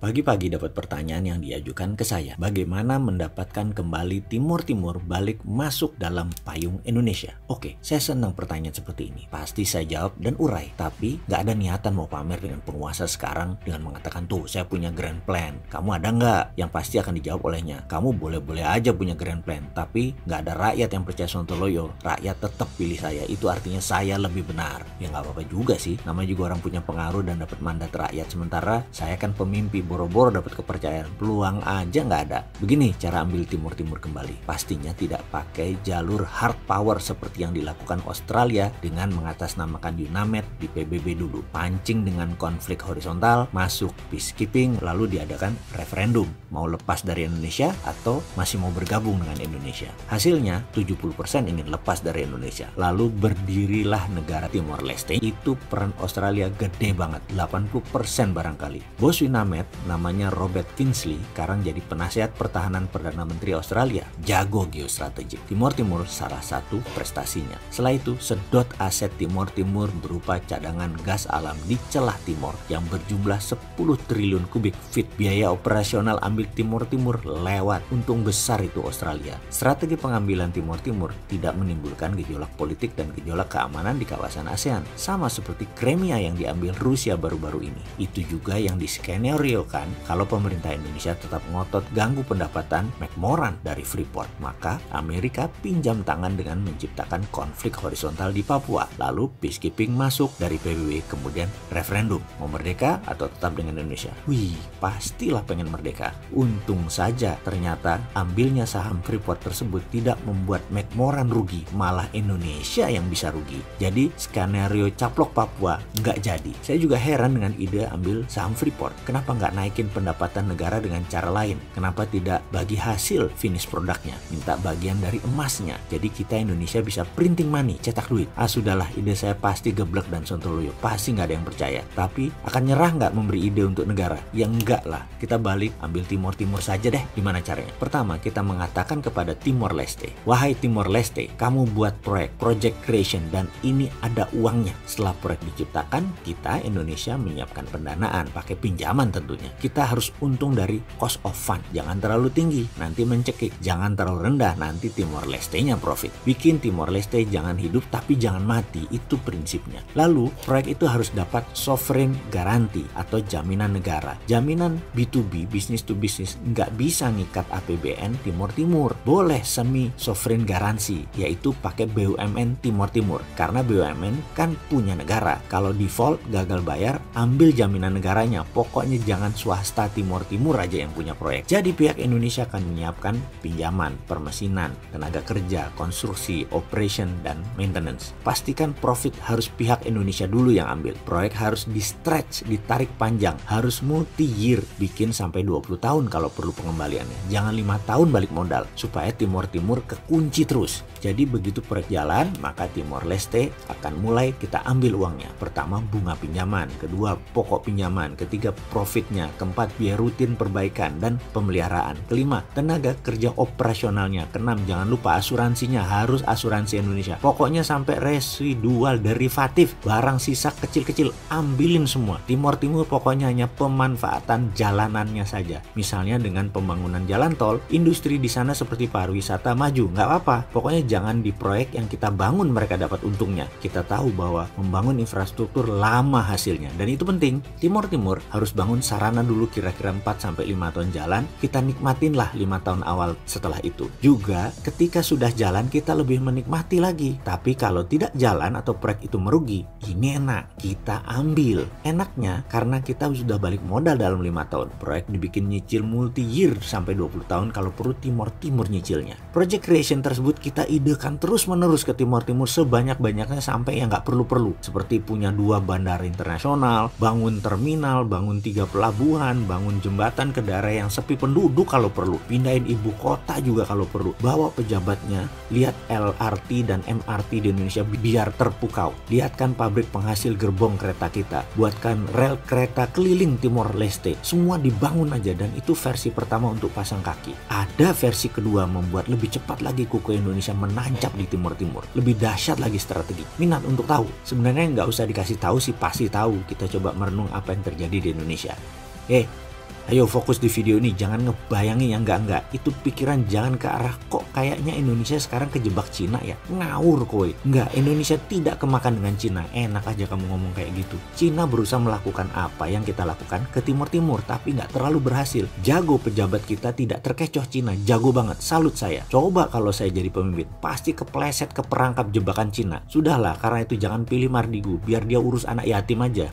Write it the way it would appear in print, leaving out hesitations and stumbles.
Pagi-pagi dapat pertanyaan yang diajukan ke saya. Bagaimana mendapatkan kembali Timur Timur balik masuk dalam payung Indonesia? Oke, saya senang pertanyaan seperti ini. Pasti saya jawab dan urai. Tapi nggak ada niatan mau pamer dengan penguasa sekarang dengan mengatakan, tuh saya punya grand plan. Kamu ada nggak? Yang pasti akan dijawab olehnya, kamu boleh-boleh aja punya grand plan. Tapi nggak ada rakyat yang percaya Sontoloyo. Rakyat tetap pilih saya. Itu artinya saya lebih benar. Ya nggak apa-apa juga sih. Namanya juga orang punya pengaruh dan dapat mandat rakyat. Sementara saya kan pemimpi, boro-boro dapat kepercayaan, peluang aja nggak ada. Begini cara ambil Timur Timur kembali. Pastinya tidak pakai jalur hard power seperti yang dilakukan Australia dengan mengatasnamakan UNAMED di PBB dulu. Pancing dengan konflik horizontal, masuk peacekeeping, lalu diadakan referendum. Mau lepas dari Indonesia atau masih mau bergabung dengan Indonesia. Hasilnya 70% ingin lepas dari Indonesia. Lalu berdirilah negara Timor Leste. Itu peran Australia gede banget, 80% barangkali. Bos UNAMED namanya Robert Kingsley sekarang jadi penasihat pertahanan Perdana Menteri Australia. Jago geostrategik. Timor Timur salah satu prestasinya. Setelah itu sedot aset Timor Timur berupa cadangan gas alam di celah timur yang berjumlah 10 triliun kubik feet. Biaya operasional ambil Timor Timur lewat. Untung besar itu Australia. Strategi pengambilan Timor Timur tidak menimbulkan gejolak politik dan gejolak keamanan di kawasan ASEAN. Sama seperti Crimea yang diambil Rusia baru-baru ini. Itu juga yang diskenario-kan kalau pemerintah Indonesia tetap ngotot ganggu pendapatan McMoran dari Freeport, maka Amerika pinjam tangan dengan menciptakan konflik horizontal di Papua. Lalu peacekeeping masuk dari PBB, kemudian referendum. Mau merdeka atau tetap dengan Indonesia? Wih, pastilah pengen merdeka. Untung saja ternyata ambilnya saham Freeport tersebut tidak membuat McMoran rugi, malah Indonesia yang bisa rugi. Jadi skenario caplok Papua nggak jadi. Saya juga heran dengan ide ambil saham Freeport. Kenapa nggak naikin pendapatan negara dengan cara lain? Kenapa tidak bagi hasil finish produknya? Minta bagian dari emasnya. Jadi kita Indonesia bisa printing money, cetak duit. Sudahlah, ide saya pasti geblek dan Sontoloyo. Pasti nggak ada yang percaya. Tapi akan nyerah nggak memberi ide untuk negara? Ya enggak lah. Kita balik ambil Timor Timur saja deh. Gimana caranya? Pertama, kita mengatakan kepada Timor Leste, wahai Timor Leste, kamu buat proyek, project creation, dan ini ada uangnya. Setelah proyek diciptakan, kita Indonesia menyiapkan pendanaan, pakai pinjaman tentunya. Kita harus untung dari cost of fund. Jangan terlalu tinggi, nanti mencekik. Jangan terlalu rendah, nanti Timor Leste-nya profit. Bikin Timor Leste jangan hidup tapi jangan mati, itu prinsipnya. Lalu, proyek itu harus dapat sovereign guarantee atau jaminan negara. Jaminan B2B, business to business, nggak bisa ngikat APBN Timor Timur. Boleh semi sovereign garansi, yaitu pakai BUMN Timor Timur. Karena BUMN kan punya negara. Kalau default gagal bayar, ambil jaminan negaranya. Pokoknya jangan swasta Timor Timur aja yang punya proyek. Jadi pihak Indonesia akan menyiapkan pinjaman, permesinan, tenaga kerja, konstruksi, operation, dan maintenance. Pastikan profit harus pihak Indonesia dulu yang ambil. Proyek harus di stretch, ditarik panjang, harus multi-year, bikin sampai 20 tahun kalau perlu pengembaliannya. Jangan 5 tahun balik modal, supaya Timor Timur kekunci terus. Jadi begitu proyek jalan, maka Timor Leste akan mulai kita ambil uangnya. Pertama, bunga pinjaman. Kedua, pokok pinjaman. Ketiga, profitnya. Keempat, biaya rutin perbaikan dan pemeliharaan. Kelima, tenaga kerja operasionalnya. Keenam, jangan lupa asuransinya, harus asuransi Indonesia. Pokoknya sampai residual derivatif, barang sisa kecil-kecil, ambilin semua. Timor Timur pokoknya hanya pemanfaatan jalanannya saja. Misalnya dengan pembangunan jalan tol, industri di sana seperti pariwisata maju, nggak apa-apa. Pokoknya jangan di proyek yang kita bangun mereka dapat untungnya. Kita tahu bahwa membangun infrastruktur lama hasilnya, dan itu penting. Timor Timur harus bangun sarana dulu kira-kira 4-5 tahun jalan, kita nikmatin lah 5 tahun awal setelah itu. Juga ketika sudah jalan kita lebih menikmati lagi. Tapi kalau tidak jalan atau proyek itu merugi, ini enak, kita ambil. Enaknya karena kita sudah balik modal dalam 5 tahun. Proyek dibikin nyicil multi-year sampai 20 tahun kalau perlu Timor Timur nyicilnya. Project creation tersebut kita idekan terus-menerus ke Timor Timur sebanyak-banyaknya sampai yang nggak perlu-perlu. Seperti punya 2 bandara internasional, bangun terminal, bangun 3 pelabuhan, bangun jembatan ke daerah yang sepi penduduk kalau perlu, pindahin ibu kota juga kalau perlu, bawa pejabatnya, lihat LRT dan MRT di Indonesia biar terpukau, lihatkan pabrik penghasil gerbong kereta kita, buatkan rel kereta keliling Timor Leste, semua dibangun aja. Dan itu versi pertama untuk pasang kaki. Ada versi kedua membuat lebih cepat lagi kuku Indonesia menancap di Timor Timur, lebih dahsyat lagi strategi. Minat untuk tahu? Sebenarnya nggak usah dikasih tahu sih, pasti tahu. Kita coba merenung apa yang terjadi di Indonesia. Ayo fokus di video ini, jangan ngebayangin yang enggak-enggak. Itu pikiran jangan ke arah kok kayaknya Indonesia sekarang kejebak Cina ya. Ngawur kowe. Enggak, Indonesia tidak kemakan dengan Cina. Enak aja kamu ngomong kayak gitu. Cina berusaha melakukan apa yang kita lakukan ke timur-timur, tapi nggak terlalu berhasil. Jago pejabat kita tidak terkecoh Cina. Jago banget, salut saya. Coba kalau saya jadi pemimpin, pasti kepleset ke perangkap jebakan Cina. Sudahlah, karena itu jangan pilih Mardigu, biar dia urus anak yatim aja.